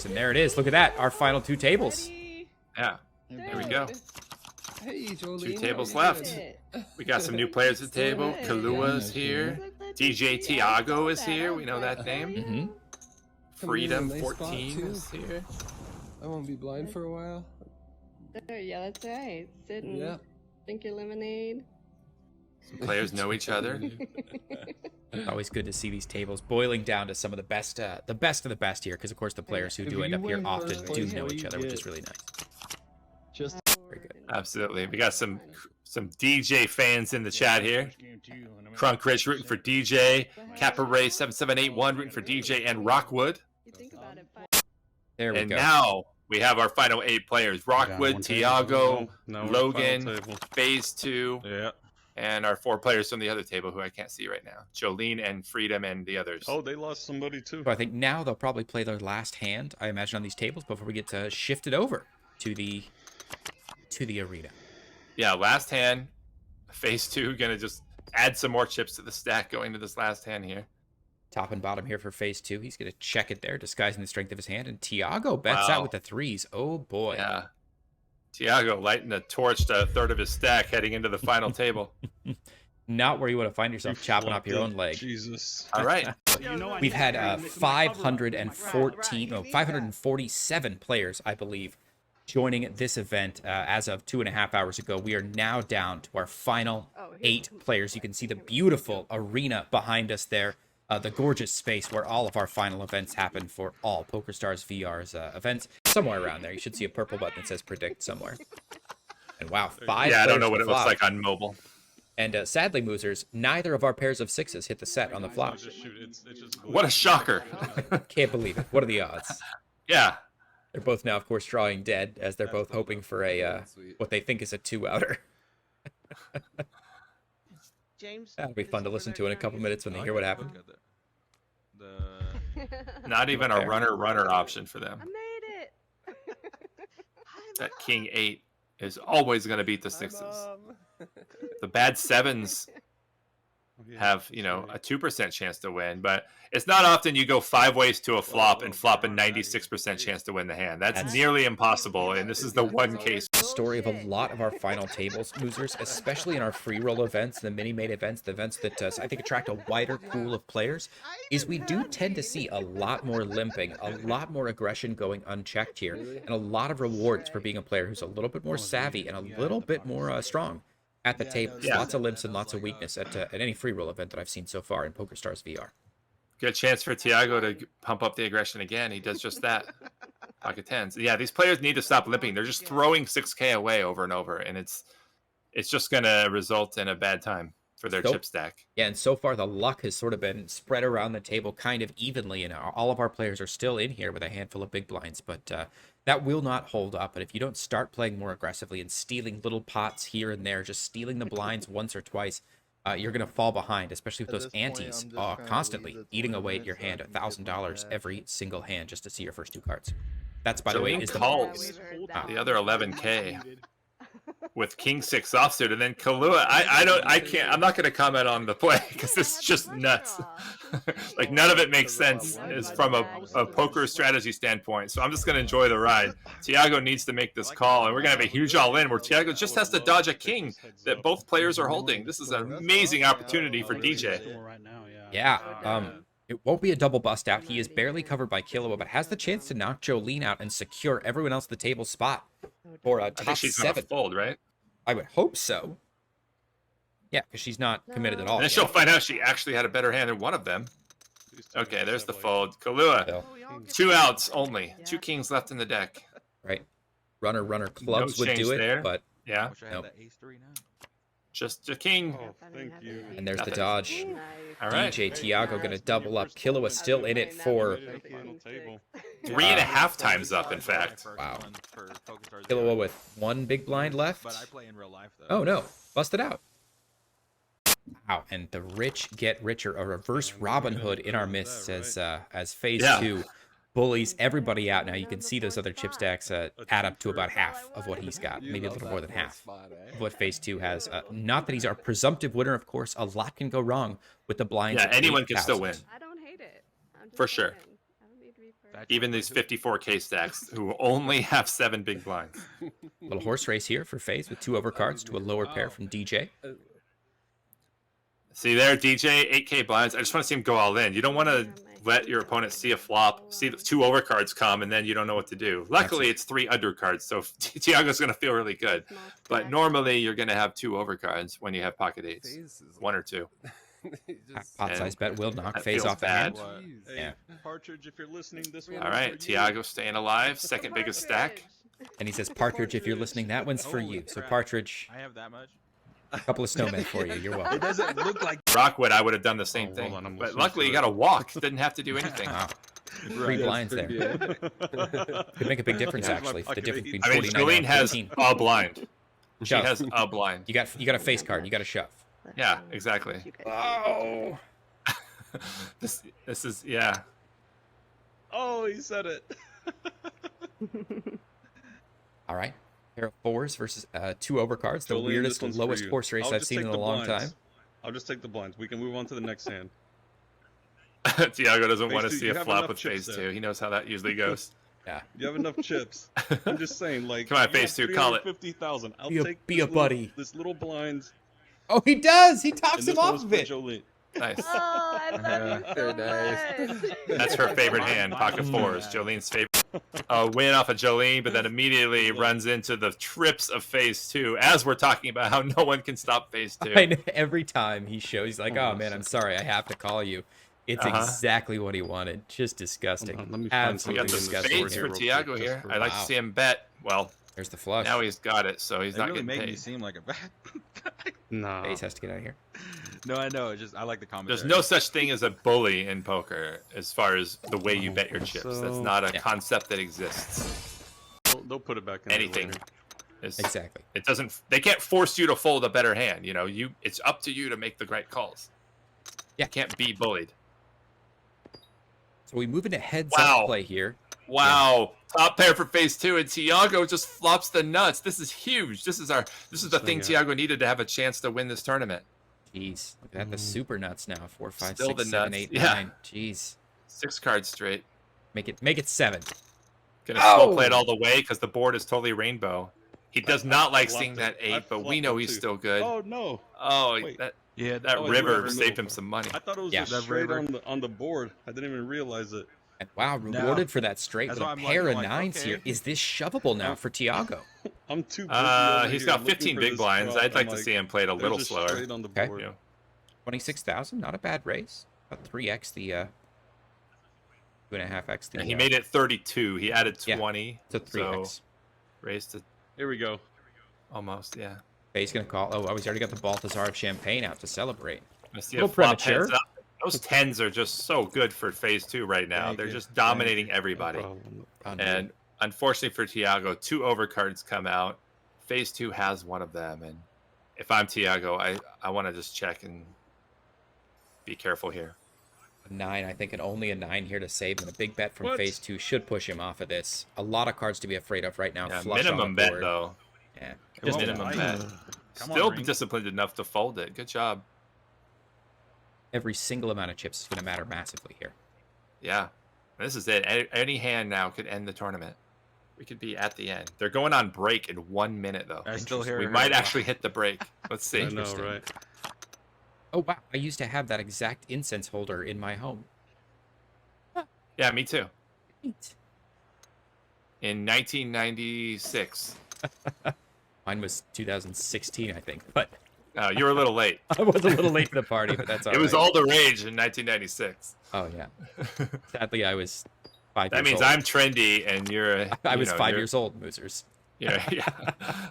folks. And there it is. Look at that. Our final two tables. Yeah. Here we go. Hey, Jolene. 2 tables left. We got some new players at the table. Kalua's here. DJ Tiago is here. We know that name. Freedom 14 is here. I won't be blind for a while. Yeah, that's right. Sit and drink your lemonade. Some players know each other. Always good to see these tables boiling down to some of the best of the best here, because of course the players who do end up here often do know each other, which is really nice. Just very good. Absolutely. We got some DJ fans in the chat here. Crunk Rich rooting for DJ. Kappa Ray 7781 rooting for DJ and Rockwood. There we and go. now we have our final 8 players. Rockwood, Tiago, Logan, Phase 2, and our 4 players from the other table who I can't see right now. Jolene and Freedom and the others. Oh, they lost somebody too. So I think now they'll probably play their last hand, I imagine, on these tables before we get to shift it over to the arena. Yeah, last hand. Phase 2 gonna just add some more chips to the stack going to this last hand here. Top and bottom here for Phase 2. He's gonna check it there, disguising the strength of his hand, and Tiago bets out with the 3s. Oh boy. Yeah. Tiago lighting the torch to a third of his stack heading into the final table. Not where you want to find yourself chopping off your own leg. Jesus. All right. We've had 547 players, I believe, joining this event as of 2.5 hours ago. We are now down to our final 8 players. You can see the beautiful arena behind us there. The gorgeous space where all of our final events happen for all PokerStars VR's events. Somewhere around there, you should see a purple button that says predict somewhere. And wow, 5 Yeah, I don't know players what it looks like on mobile. And sadly, Moosers, neither of our pairs of 6s hit the set on the flop. What a shocker. Can't believe it. What are the odds? Yeah. They're both now, of course, drawing dead, as they're both hoping for a what they think is a 2-outer. That'll be fun to listen to in a couple minutes when they hear what happened. Not even a runner option for them. I made it. That King 8 is always going to beat the 6s. The bad 7s have, a 2% chance to win, but it's not often you go 5 ways to a flop and flop a 96% chance to win the hand. That's nearly impossible, and this is the one case. The story of a lot of our final tables, Moosers, especially in our free roll events, the mini-made events, the events that I think attract a wider pool of players, is we do tend to see a lot more limping, a lot more aggression going unchecked here, and a lot of rewards for being a player who's a little bit more savvy and a little bit more strong at the table. Lots of limps and lots of weakness at any free roll event that I've seen so far in PokerStars VR. Good chance for Tiago to pump up the aggression again. He does just that. Pocket 10s. Yeah, these players need to stop limping. They're just throwing 6K away over and over, and it's just going to result in a bad time for their chip stack. Yeah, and so far the luck has sort of been spread around the table kind of evenly, and all of our players are still in here with a handful of big blinds, but that will not hold up. And if you don't start playing more aggressively and stealing little pots here and there, just stealing the blinds once or twice, you're going to fall behind, especially with those antes constantly eating away at your hand $1,000 every single hand just to see your first 2 cards. That's, by the way, is calls the other 11K with King 6 offsuit, and then Kalua. I'm not going to comment on the play because it's just nuts. Like, none of it makes sense is from a poker strategy standpoint. So I'm just going to enjoy the ride. Tiago needs to make this call, and we're going to have a huge all-in where Tiago just has to dodge a king that both players are holding. This is an amazing opportunity for DJ. Yeah. It won't be a double bust out. He is barely covered by Killua, but has the chance to knock Jolene out and secure everyone else at the table spot for a top I think she's 7. gonna fold, right? I would hope so. Yeah, because she's not committed at all. And then she'll find out she actually had a better hand than one of them. Okay, there's the fold. Kalua, 2 outs only. 2 kings left in the deck. Right. Runner clubs would do it, there. But yeah. Nope. Just a king. Oh, thank you. And there's the dodge. All right. DJ Tiago going to double up. Killua still in it for 3.5 times up, in fact. Wow. Killua with 1 big blind left. Oh no, busted out. Wow, and the rich get richer. A reverse Robin Hood in our midst as phase 2 bullies everybody out. Now you can see those other chip stacks add up to about half of what he's got, maybe a little more than half of what phase 2 has. Not that he's our presumptive winner, of course. A lot can go wrong with the blinds. Yeah, anyone can still win. I don't hate it. For sure. Even these 54K stacks who only have 7 big blinds. Little horse race here for FaZe with 2 overcards to a lower pair from DJ. See there, DJ, 8K blinds. I just want to see him go all in. You don't want to let your opponent see a flop, see the 2 overcards come, and then you don't know what to do. Luckily, it's 3 undercards, so Tiago's going to feel really good. But normally, you're going to have 2 overcards when you have pocket 8s. 1 or 2. Pot size bet will knock FaZe off the hand. Hey, Partridge, if you're listening, this one. All right, Tiago staying alive, second biggest stack. And he says, Partridge, if you're listening, that one's for you. So Partridge, I have that much. a couple of snowmen for you. You're welcome. It doesn't look like Rockwood, I would have done the same hold thing. on, I'm But listening luckily, to you it. got to walk. Didn't have to do anything. Wow. 3 blinds there. Could make a big difference, Yeah, my actually. The pocket difference eight. between I mean, 49 Jolene and has 15. a blind. She Shove. has a blind. You got a face card. You got to shove. Yeah, exactly. Oh. This is, yeah. Oh, he said it. All right. Pair of 4s versus 2 overcards. The Jolene, weirdest, this one's for lowest you. horse race I'll I've just seen take in a the long blinds. time. I'll just take the blinds. We can move on to the next hand. Tiago doesn't Phase want to two, see you a have flop enough with chips phase there. 2. He knows how that usually goes. Yeah. You have enough chips. I'm just saying, like, Come on, you have phase 2, call it. 350,000. I'll Be a- take be this a buddy. This little blinds. Oh, he does. He And talks this him one off was of for it. Jolene. Nice. Oh, I love you so Very nice. much. That's her favorite hand, pocket 4s. Jolene's favorite. Win off of Jolene, but then immediately runs into the trips of phase 2 as we're talking about how no one can stop phase 2. I know, every time he shows, he's like, "Oh man, I'm sorry, I have to call you." It's exactly what he wanted. Just disgusting. Hold on, let me find We Absolutely got something the in disgusting. this spades sword for here real Tiago quick, here. just for- I'd like to see him bet. Well, There's the flush. now he's got it, so he's it not really getting made me paid. seem like a bad guy. Nah. FaZe has to get out of here. No, I know. It's just I like the commentary. There's no such thing as a bully in poker as far as the way you bet your chips. That's not a Yeah. concept that exists. They'll put it back in. Anything. Later. Exactly. It doesn't. They can't force you to fold a better hand. You know, it's up to you to make the right calls. Yeah. You can't be bullied. So we move into heads Wow. up play here. Wow, top pair for phase 2, and Tiago just flops the nuts. This is huge. This is the thing Tiago needed to have a chance to win this tournament. Jeez, look at that. The super nuts now. 4, 5, Still 6, the 7, nuts. 8, Yeah. 9. Jeez. 6 cards straight. Make it 7. Gonna slow play it all the way because the board is totally rainbow. He does not like flopped seeing it. that I 8, but we flopped know it he's too. still good. Oh no! Oh, Wait. that Yeah, Oh, river river. saved him some money. I thought it was Yeah. just That straight river. on the board. I didn't even realize it. And wow, rewarded for that straight That's with why a I'm pair like- of I'm like, 9s okay. here. Is this shovable now for Tiago? I'm too busy over He's here got looking 15 for big this blinds. flop. I'd like I'm to see him play it a they're little just slower. straight on the Okay. board. Yeah. 26,000, not a bad raise. About 3x the 2.5x the. And he made it 32. He added Yeah. 20. to 3x. So raised to Here we go. almost, yeah. He's gonna call. Oh, he's already got the Balthazar of champagne out to celebrate. I see Little a flop premature. heads up. Those 10s are just so good for phase 2 right now. Thank They're you. just dominating everybody. Problem. And unfortunately for Tiago, 2 overcards come out. Phase 2 has one of them. And if I'm Tiago, I want to just check and be careful here. A 9, I think, and only a 9 here to save. And a big bet from What? phase 2 should push him off of this. A lot of cards to be afraid of right now. Yeah, Flush minimum on the bet, board. though. Yeah, Just just minimum enough. bet. Come on, Still Ring. disciplined enough to fold it. Good job. Every single amount of chips is going to matter massively here. Yeah. This is it. Any hand now could end the tournament. We could be at the end. They're going on break in 1 minute, though. I still hear We her. might actually hit the break. Let's see. I know, Interesting. right? Oh wow, I used to have that exact incense holder in my home. Yeah, me too. Neat. In 1996. Mine was 2016, I think, but You were a little late. I was a little late to the party. But that's all It was right. all the rage in 1996. Oh yeah. Sadly, I was 5 That years means old. I'm trendy and you're. I you was know, 5 you're- years old, Moosers. Yeah, yeah.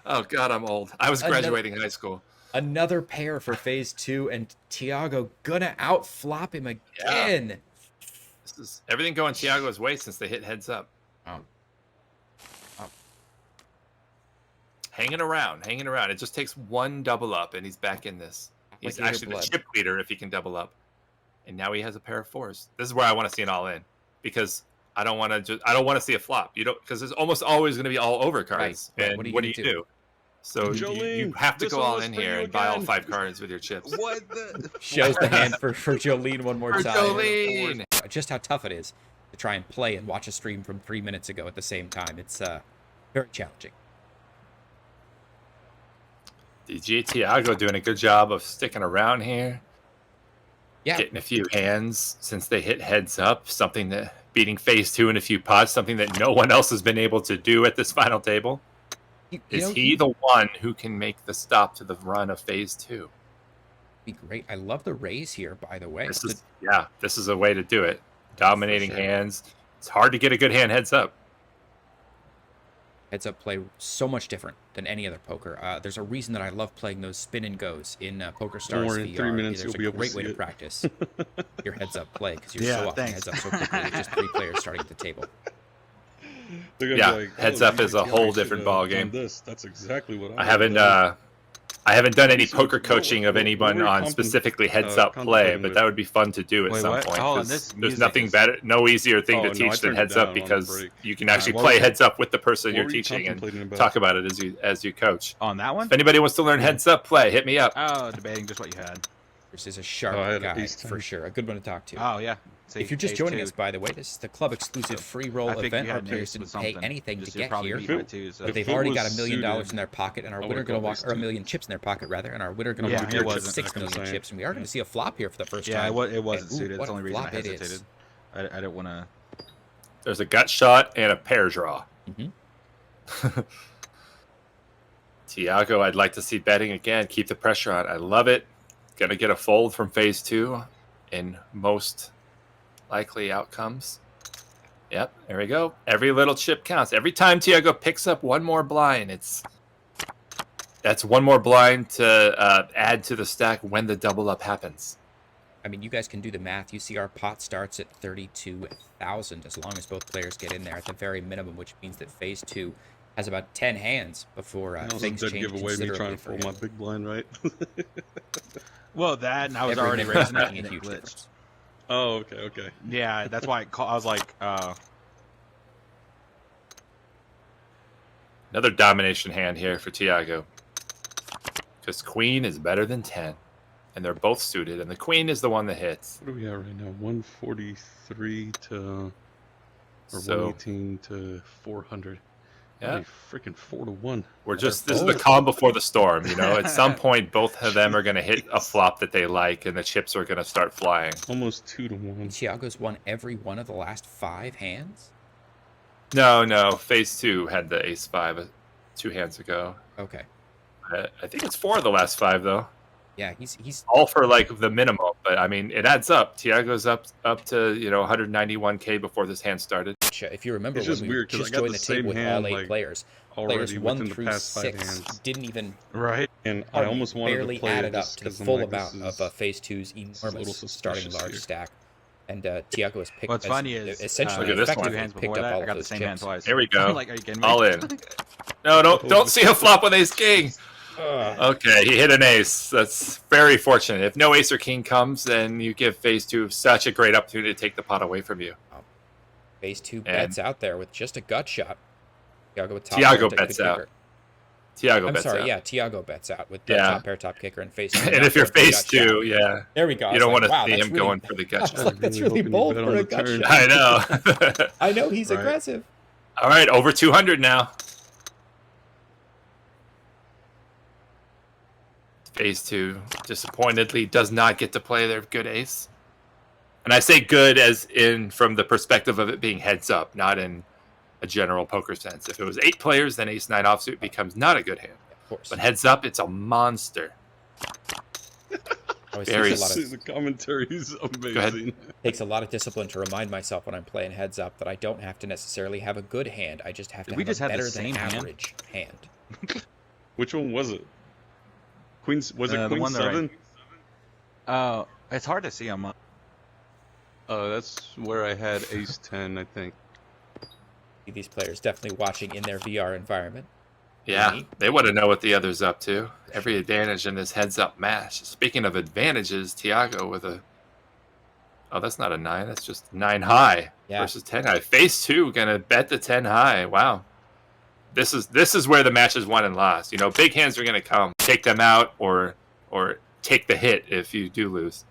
Oh God, I'm old. I was graduating high school. Another pair for phase 2, and Tiago gonna outflop him again. This is everything going Tiago's way since they hit heads up. Oh. Hanging around. It just takes one double up, and he's back in this. He's Like actually the blood. chip leader if he can double up. And now he has a pair of 4s. This is where I want to see an all in because I don't want to see a flop. You don't because there's almost always going to be all over cards. Right. And What are you what do gonna you do? do? So you Jolene, have to this go one all was in for here you and buy all again. 5 cards with your chips. What the? Shows the hand for Jolene one more For time. Jolene! Just how tough it is to try and play and watch a stream from 3 minutes ago at the same time. It's very challenging. DJ Tiago doing a good job of sticking around here. Yeah. Getting a few hands since they hit heads up. Something that beating phase 2 in a few pots. Something that no one else has been able to do at this final table. Is he the one who can make the stop to the run of phase 2? Be great. I love the raise here, by the way. This is a way to do it. Dominating sure. hands. It's hard to get a good hand heads up. Heads up play so much different than any other poker. There's a reason that I love playing those spin and goes in PokerStars VR. In 3 minutes, There's you'll be a able great to way see to it. practice your heads up play because you're so often heads up so quickly with just 3 players starting at the table. Yeah, heads up is a whole different ball game. That's exactly what I haven't done any poker coaching of anyone on specifically heads up play, but that would be fun to do at some point. Hold on, There's nothing better, no easier thing to teach than heads up because you can actually play heads up with the person you're teaching and talk about it as you coach. On that one? If anybody wants to learn heads up play, hit me up. Oh, debating just what you had. This is a sharp guy for sure. A good one to talk to. Oh, yeah. See, if you're just joining us, by the way, this is the club exclusive free roll event. Our players didn't pay anything to get here, but they've already got $1 million in their pocket, and our winner going to walk, or $1 million chips in their pocket rather, and our winner going to walk here with 6 million chips, and we are going to see a flop here for the first time. Yeah, it wasn't suited. That's the only reason I hesitated. I didn't want to. There's a gut shot and a pair draw. Tiago, I'd like to see betting again. Keep the pressure on. I love it. Gonna get a fold from phase 2 in most likely outcomes. Yep, there we go. Every little chip counts. Every time Tiago picks up one more blind, that's one more blind to add to the stack when the double up happens. I mean, you guys can do the math. You see our pot starts at 32,000 as long as both players get in there at the very minimum, which means that phase 2 has about 10 hands before things change considerably. Me trying to fold my big blind, right? Well, that, and I was already raising it, and it huge glitched. difference. Oh, okay. Yeah, that's why I was like, Another domination hand here for Tiago. Because queen is better than 10. And they're both suited, and the queen is the one that hits. What do we have right now? 143 to... Or 118 to 400. Yeah. Freaking 4-1. We're just, this is the calm before the storm, you know? At some point, both of them are going to hit a flop that they like, and the chips are going to start flying. Almost 2-1. Tiago's won every one of the last 5 hands? No. Phase 2 had the ace-5 2 hands ago. Okay. I think it's 4 of the last 5, though. Yeah, he's all for like the minimum, but I mean it adds up. Tiago's up to 191K before this hand started. If you remember, it's when just we weird just because I got joined the the table with hand, all 8 players, players 1 through 6 didn't even and I almost wanted barely to play added it up to the full amount of phase 2's enormous starting large stack. And Tiago has picked. What's funny is essentially look at this effectively one. picked up all I got of the those same chips. hand twice. Here we go. Like, are you kidding me? All in. No, don't see a flop with ace king. Okay, he hit an ace. That's very fortunate. If no ace or king comes, then you give phase 2 such a great opportunity to take the pot away from you. Phase 2 bets out there with just a gut shot. Tiago with top Tiago pair, bets out. kicker. Tiago I'm bets sorry, out. yeah, Tiago bets out with the top pair, top kicker, and phase 2. And if you're phase 2, yeah. There we go. You don't want to wow, see him really, going for the gut shot. Like, that's really bold for a gut shot. I know. I know he's aggressive. All right, over 200 now. Phase 2 disappointedly does not get to play their good ace. And I say good as in from the perspective of it being heads up, not in a general poker sense. If it was 8 players, then ace 9 offsuit becomes not a good hand. Of course. But heads up, it's a monster. The commentary is amazing. Takes a lot of discipline to remind myself when I'm playing heads up that I don't have to necessarily have a good hand. I just have to have a better than average hand. Which one was it? Was it Queen 7? Oh, it's hard to see on mine. That's where I had ace 10, I think. These players definitely watching in their VR environment. Yeah, they want to know what the other's up to. Every advantage in this heads-up match. Speaking of advantages, Tiago with a... Oh, that's not a 9. That's just 9 high versus 10 high. Phase 2 going to bet the 10 high. Wow. this is where the match is won and lost. You know, big hands are going to come. Take them out or take the hit if you do lose.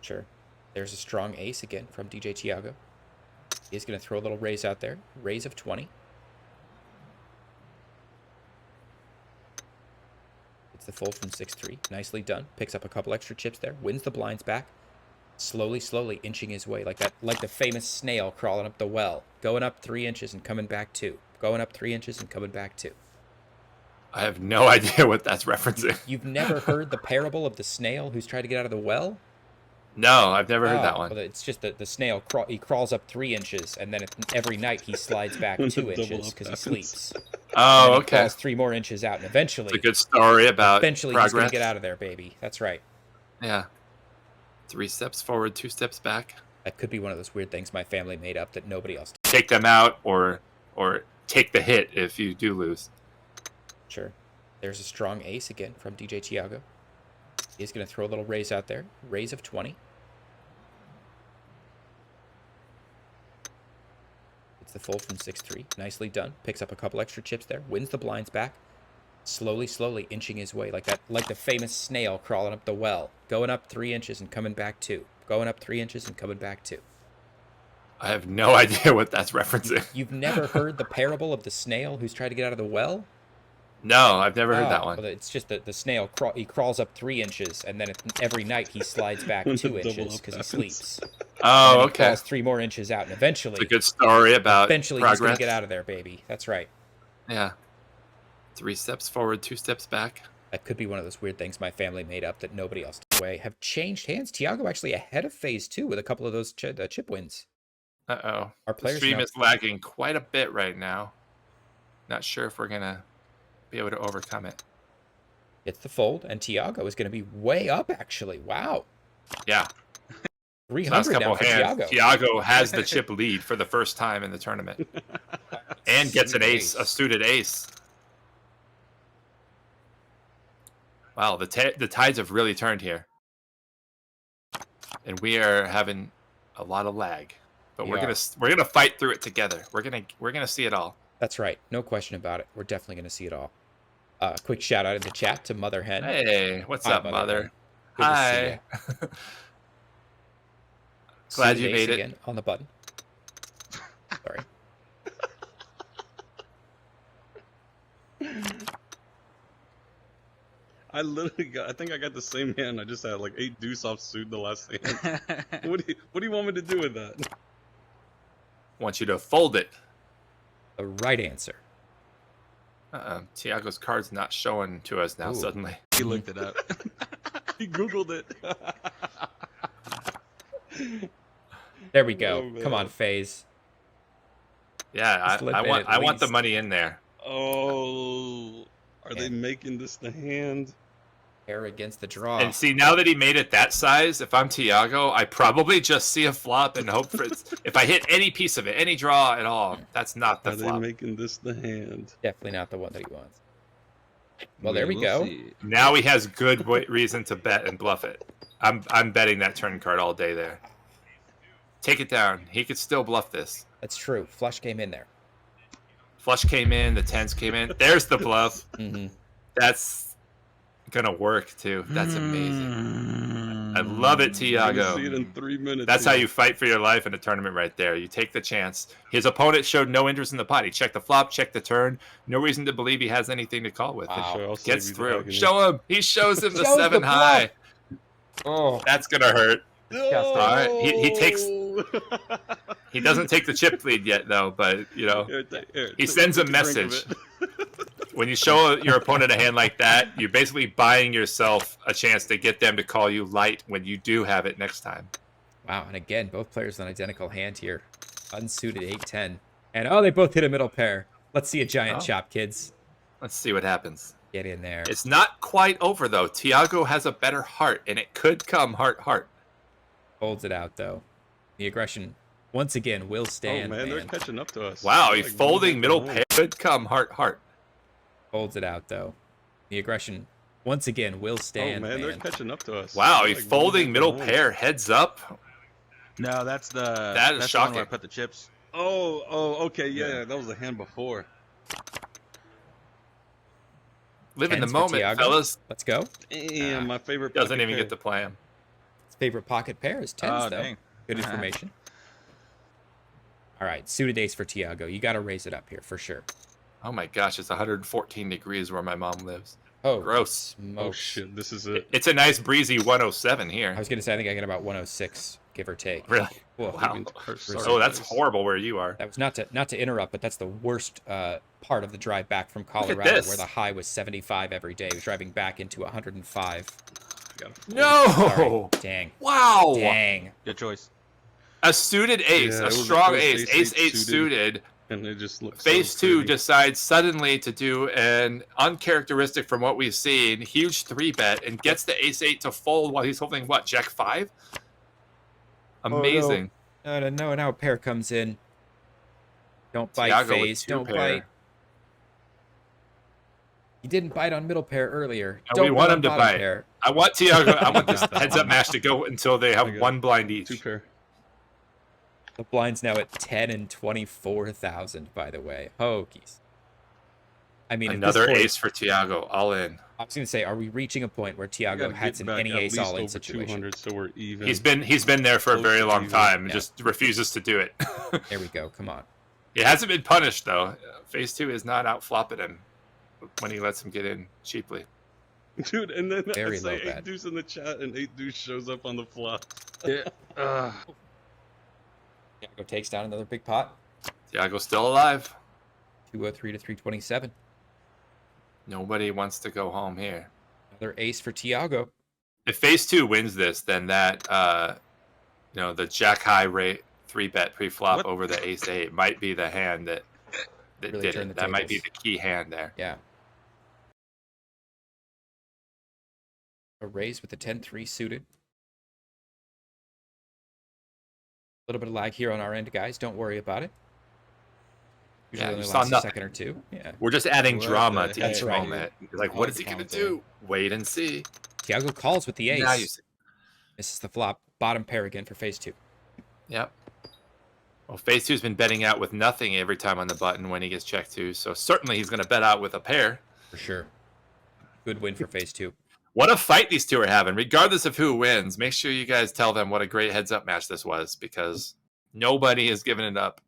Sure. There's a strong ace again from DJ Tiago. He's going to throw a little raise out there. Raise of 20. It's the fold from 6-3. Nicely done. Picks up a couple extra chips there. Wins the blinds back. Slowly inching his way like the famous snail crawling up the well. Going up 3 inches and coming back 2. Going up 3 inches and coming back 2. I have no idea what that's referencing. You've never heard the parable of the snail who's tried to get out of the well? No, I've never heard that one. Well, it's just that the snail he crawls up 3 inches, and then every night he slides back 2 inches because he sleeps. Oh, and okay. He crawls 3 more inches out, and eventually, it's a good story about eventually progress. He's gonna get out of there, baby. That's right. Yeah. 3 steps forward, 2 steps back. That could be one of those weird things my family made up that nobody else. Take them out or take the hit if you do lose. Sure. There's a strong ace again from DJ Tiago. He's going to throw a little raise out there. Raise of 20. It's the fold from 6-3. Nicely done. Picks up a couple extra chips there. Wins the blinds back. Slowly inching his way like the famous snail crawling up the well. Going up 3 inches and coming back 2. Going up 3 inches and coming back 2. I have no idea what that's referencing. You've never heard the parable of the snail who's tried to get out of the well? No, I've never heard that one. Well, it's just that the snail he crawls up 3 inches, and then every night he slides back 2 inches because he sleeps. Oh, He okay. crawls 3 more inches out, and eventually, It's a good story about eventually progress. he's gonna get out of there, baby. That's right. Yeah. 3 steps forward, 2 steps back. That could be one of those weird things my family made up that nobody else took away. Have changed hands. Tiago actually ahead of phase 2 with a couple of those chip wins. Uh-oh. Our The players stream now- is lagging quite a bit right now. Not sure if we're going to be able to overcome it. It's the fold, and Tiago is going to be way up, actually. Wow. Yeah. 300 Last now couple for hands. Tiago. Tiago has the chip lead for the first time in the tournament. And gets an ace, a suited ace. Wow, the tides have really turned here. And we are having a lot of lag. But we're gonna fight through it together. We're gonna see it all. That's right. No question about it. We're definitely going to see it all. Quick shout out in the chat to Mother Hen. Hey, what's Hi, up, Mother? Good to see Hi. ya. Glad Suited you ace made it. again on the button. Sorry. I think I got the same hand. I just had like 8 deuce off suit the last hand. What do you want me to do with that? Want you to fold it. The right answer. Tiago's card's not showing to us now Ooh. suddenly. He looked it up. He Googled it. There we go. Oh, man. Come on, FaZe. Yeah, Just flip it I at want the least. money in there. Oh, are they And- making this the hand? Pair against the draw. And see, now that he made it that size, if I'm Tiago, I probably just see a flop and hope for it. If I hit any piece of it, any draw at all, that's not the Are they flop. making this the hand? Definitely not the one that he wants. Well, there we We'll go. see. Now he has good reason to bet and bluff it. I'm betting that turn card all day there. Take it down. He could still bluff this. That's true. Flush came in there. Flush came in, the tens came in. There's the bluff. Mm-hmm. That's gonna work too. That's amazing. I love it, You're gonna Tiago. see it in 3 minutes. That's how here. you fight for your life in a tournament right there. You take the chance. His opponent showed no interest in the pot. He checked the flop, checked the turn. No reason to believe he has anything to call with. Wow. Sure, I'll save Gets you the through. agony. Show him. He shows him the Shows the 7 bluff. high. Oh, That's gonna hurt. disgusting. All right. He takes. He doesn't take the chip lead yet though, but you know he sends a message. When you show your opponent a hand like that, you're basically buying yourself a chance to get them to call you light when you do have it next time. Wow, and again, both players on identical hand here. Unsuited 8-10. And oh, they both hit a middle pair. Let's see a giant Oh. chop, kids. Let's see what happens. Get in there. It's not quite over though. Tiago has a better heart, and it could come heart. Holds it out, though. The aggression, once again, will Oh stand, man, they're man. catching up to us. Wow, They're he's like folding one middle behind. pair. Could come heart. Holds it out, though. The aggression, once again, will Oh stand, man, they're man. catching up to us. Wow, They're he's like one folding middle behind. pair heads up. No, that's the That is that's the one where I shocking. put the chips. Oh, okay, Yeah. yeah, that was the hand before. Live in the Tens for moment, Tiago. fellas. Let's go. Damn, my favorite. Doesn't pocket even pair. get to play him. His favorite pocket pair is tens, Oh, though. dang. Good information. All right, suited ace for Tiago. You got to raise it up here for sure. Oh my gosh, it's 114 degrees where my mom lives. Oh, Gross. Oh smokes. shit, this is it. It's a nice breezy 107 I here. was gonna say I think I get about 106, give or take. Really? Whoa. Wow. Sorry, Oh, that's guys. horrible where you are. That was not to interrupt, but that's the worst part of the drive back from at Colorado, this. where the high was 75 every day. He was driving back into 105. No! Sorry. Dang. Wow! Dang. Good choice. A suited ace, Yeah, a it was strong ace ace, 8 8 suited. And it just looks. Phase so 2 pretty. decides suddenly to do an uncharacteristic from what we've seen, huge 3-bet, and gets the ace 8 to fold while he's holding, what, jack 5? Amazing. No, now a pair comes in. Don't bite, Tiago with phase. 2 Don't pair. bite. He didn't bite on middle pair earlier. And Don't we want bite him on to bottom bite. pair. I want Tiago, I want this Got that heads up one. match to go until they have I got 1 blind 2 each. pair. The blind's now at 10 and 24,000, by the way. Hokies. I mean, at this Another point, ace for Tiago, all in. I was going to say, are we reaching a point where We Tiago gotta has get an back any at ace least all in over situation? 200, so we're even. He's been there for a Close very to long even. time and Yeah. just refuses to do it. There we go. Come on. He hasn't been punished though. Phase 2 is not out flopping him when he lets him get in cheaply. Dude, and then Very I say low bet. 8 deuce in the chat, and 8 deuce shows up on the flop. Yeah. Tiago takes down another big pot. Tiago's still alive. 203 to 327. Nobody wants to go home here. Another ace for Tiago. If Phase 2 wins this, then that the jack high rate 3-bet pre-flop What? over the ace 8 might be the hand that Really did turn it. the That might be tables. the key hand there. Yeah. A raise with the 10-3 suited. A little bit of lag here on our end, guys. Don't worry about it. Usually Yeah, only you saw lasts a nothing. second or two. Yeah. We're just adding What drama the to heck? each That's right. moment. You're like, All what the is he gonna drama do? Wait and see. Tiago calls with the ace. Now you see. This is the flop. Bottom pair again for phase 2. Yep. Well, Phase 2's been betting out with nothing every time on the button when he gets checked 2, so certainly he's going to bet out with a pair. For sure. Good win for phase 2. What a fight these two are having. Regardless of who wins, make sure you guys tell them what a great heads-up match this was, because nobody has given it up.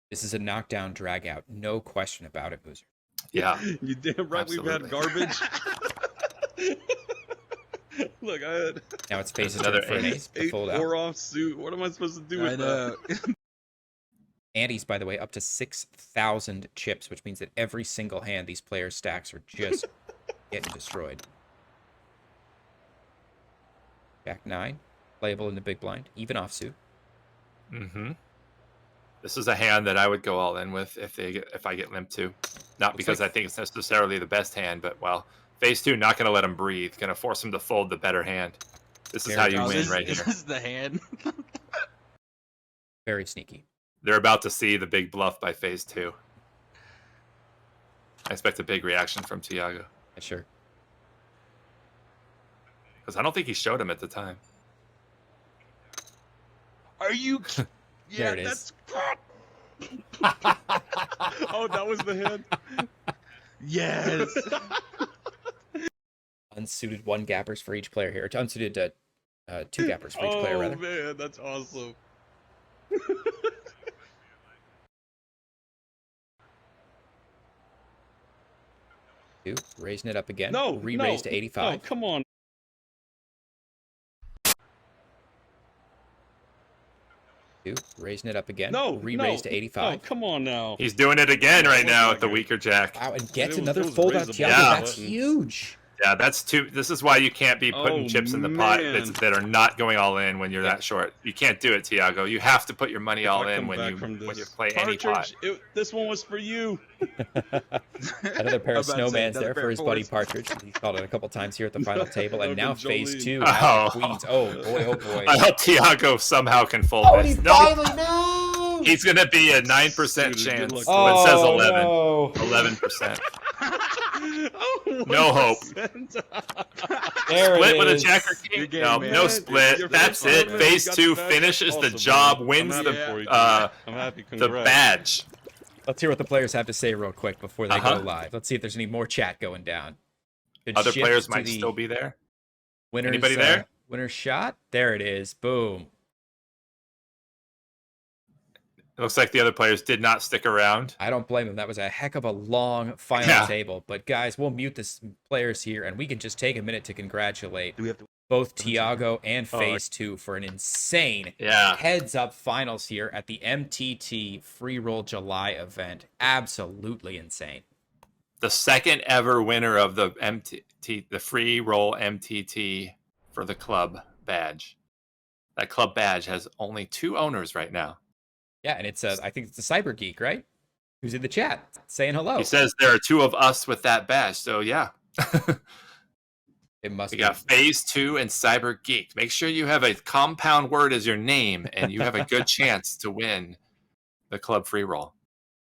This is a knockdown drag out. No question about it, Boozer. Yeah. You damn right we've had Absolutely. garbage. Look, I had Now it's phases Another for an ace. ace to 8 fold out. 4 off suit. What am I supposed to do I with know. that? Antes, by the way, up to 6,000 chips, which means that every single hand these players' stacks are just getting destroyed. Jack 9, playable in the big blind, even offsuit. Mm-hmm. This is a hand that I would go all in with if I get limp 2. Not because I think it's necessarily the best hand, but, well, Phase 2 not going to let him breathe. Going to force him to fold the better hand. This is how you Oh, win this, right this here. is the hand. Very sneaky. They're about to see the big bluff by Phase 2. I expect a big reaction from Tiago. Yeah, sure. Because I don't think he showed him at the time. Are you? There it is. Oh, that was the hand. Yes. Unsuited 1 gappers for each player here. Unsuited 2 gappers for each player, rather. Oh man, that's awesome. Two, raising it up again. No, Re-raise no, to 85. No, come on. Two, raising it up again. No, Re-raise no, to 85. No, come on now. He's doing it again right now Oh with the my weaker jack. Wow, and gets It was- another it was fold out raisable. Tiago. Yeah. That's huge. Yeah, that's too. This is why you can't be putting Oh, chips in the pot man. that are not going all in when you're that short. You can't do it, Tiago. You have to put your money If all I in come when back you from this play any pot. Partridge, this one was for you. Another pair of I'm about to say, snowmans another there pair for of his buddy fours. Partridge. He's called it a couple times here at the final table, and now Uncle phase Jolie. 2. Oh. Out of Queens. Oh boy, oh boy. I hope Tiago somehow can fold Oh, he this. No, finally knows! he's gonna be a 9% Suited, good chance. luck. It says Oh, 11. no. 11%. Oh, No hope. 1%. There Split it with a is. jack or king. Good game, No, man. no Your split. first That's it. tournament, Phase you got 2 the badge. finishes the Awesome, job, man. wins I'm the happy for you, dude. I'm happy. the Congrats. badge. Let's hear what the players have to say real quick before they Uh-huh. go live. Let's see if there's any more chat going down. Should Other shift players to might the still be there. Winner's, Anybody there? Winner's shot. There it is. Boom. It looks like the other players did not stick around. I don't blame them. That was a heck of a long final table. But guys, we'll mute the players here, and we can just take a minute to congratulate both Tiago and Phase 2 for an insane heads-up finals here at the MTT Freeroll July event. Absolutely insane. The second ever winner of the the Freeroll MTT for the club badge. That club badge has only 2 owners right now. Yeah, and it's I think it's the Cyber Geek, right? Who's in the chat saying hello. He says there are 2 of us with that badge, so yeah. It must. We got Phase 2 and Cyber Geek. Make sure you have a compound word as your name, and you have a good chance to win the club free roll.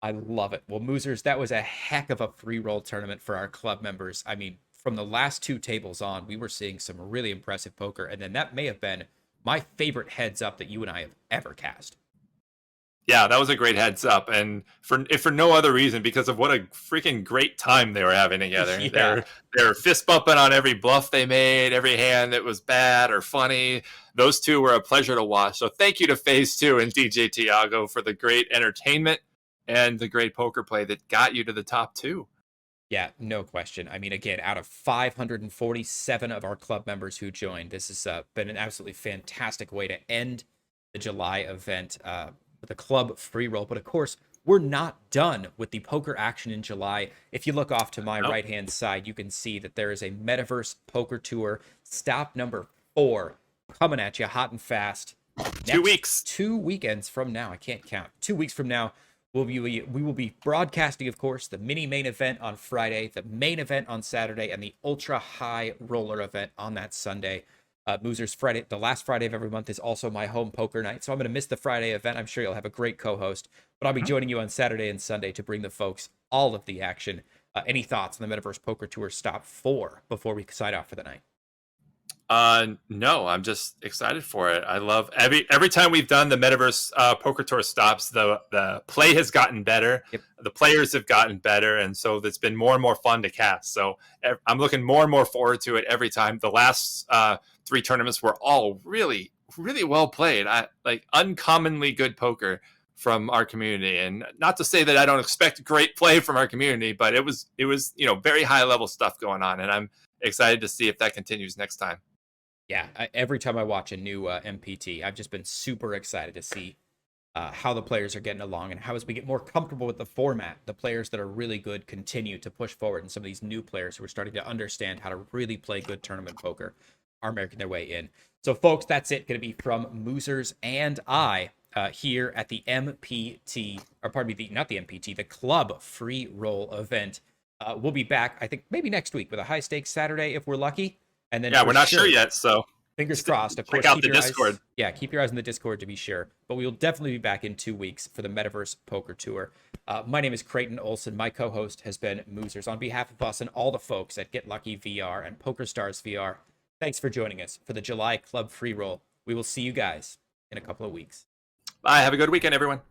I love it. Well, Moosers, that was a heck of a free roll tournament for our club members. I mean, from the last 2 tables on, we were seeing some really impressive poker, and then that may have been my favorite heads up that you and I have ever cast. Yeah, that was a great heads up, and if for no other reason, because of what a freaking great time they were having together. Yeah. They're fist bumping on every bluff they made, every hand that was bad or funny. Those 2 were a pleasure to watch. So thank you to Phase 2 and DJ Tiago for the great entertainment and the great poker play that got you to the top 2. Yeah, no question. I mean, again, out of 547 of our club members who joined, this has been an absolutely fantastic way to end the July event. With a club free roll. But of course, we're not done with the poker action in July. If you look off to my right-hand side, you can see that there is a Metaverse Poker Tour stop number 4 coming at you hot and fast. 2 weeks. 2 weekends from now. I can't count. 2 weeks from now, we will be broadcasting, of course, the mini main event on Friday, the main event on Saturday, and the ultra high roller event on that Sunday. Moosers Friday, the last Friday of every month, is also my home poker night, so I'm going to miss the Friday event. I'm sure you'll have a great co-host, but I'll be joining you on Saturday and Sunday to bring the folks all of the action. Any thoughts on the Metaverse Poker Tour Stop 4 before we sign off for the night? No, I'm just excited for it. I love every time we've done the Metaverse Poker Tour stops, the play has gotten better. Yep. The players have gotten better, and so it's been more and more fun to cast. So I'm looking more and more forward to it every time. The last 3 tournaments were all really, really well played. Like uncommonly good poker from our community, and not to say that I don't expect great play from our community, but it was very high level stuff going on, and I'm excited to see if that continues next time. Yeah, every time I watch a new MPT, I've just been super excited to see how the players are getting along, and how, as we get more comfortable with the format, the players that are really good continue to push forward, and some of these new players who are starting to understand how to really play good tournament poker are making their way in. So, folks, that's it. Going to be from Moosers and I here at the MPT, or pardon me, not the MPT, the Club Free Roll event. We'll be back, I think, maybe next week with a high stakes Saturday if we're lucky. And then we're not sure yet, so fingers crossed. Of course, check out the Discord. Keep your eyes on the Discord to be sure. But we will definitely be back in 2 weeks for the Metaverse Poker Tour. My name is Creighton Olson. My co-host has been Moosers. On behalf of us and all the folks at Get Lucky VR and PokerStars VR, thanks for joining us for the July Club Free Roll. We will see you guys in a couple of weeks. Bye. Have a good weekend, everyone.